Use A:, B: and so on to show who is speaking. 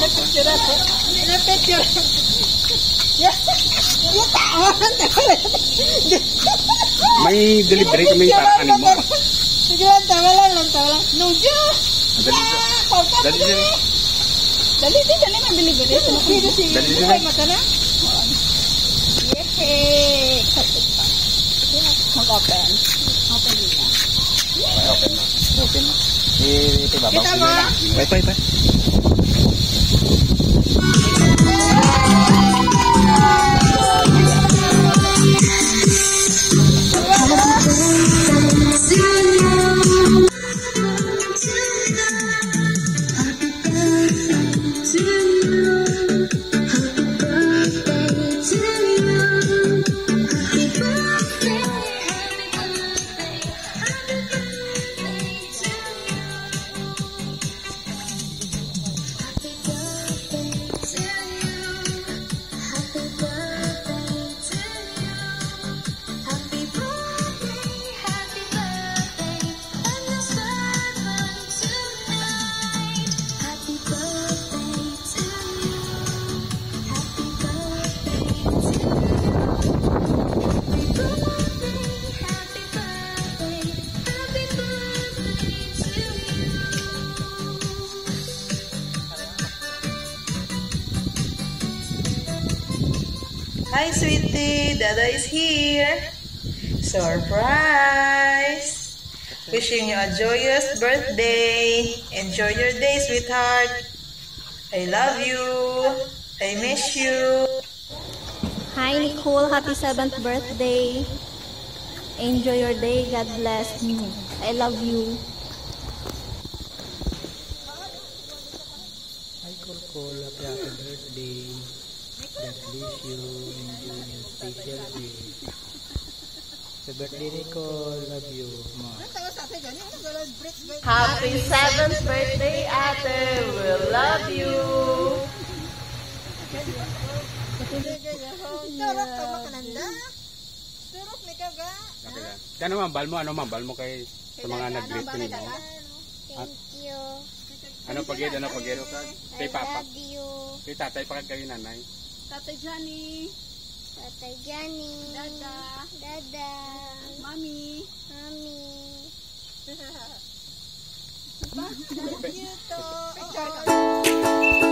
A: Picture ako. Picture.
B: May delivery kami para ano mo.
A: Sige lang, tawa lang. No, Diyos!
B: Dali.
A: Dali, may delivery. Dali, buhay mata na. Yehey! Kapit pa. Mag-open. Open niya.
B: Open na. Ito ba?
A: Kita mo?
B: Pa.
C: Hi, sweetie. Dada is here. Surprise! Wishing you a joyous birthday. Enjoy your day, sweetheart. I love you. I miss you.
D: Hi, Nicole. Happy 7th birthday. Enjoy your day. God bless you. I love you.
E: Hi, Cool. Happy birthday. God bless you. Enjoy your special day. Happy birthday, Nicole. Love you, Ma.
C: Happy 7th birthday, ate. We love you.
B: Ano mambal mo kay sa mga nag-greet mo?
F: Thank you.
B: Ano pagid ka? Kay Papa.
F: Love you.
B: Kay tatay pa kay nanay.
A: Tatay Johnny.
F: Tatay Johnny.
A: Dada.
F: Dada.
A: Mami.
F: Mami.
A: Love you to.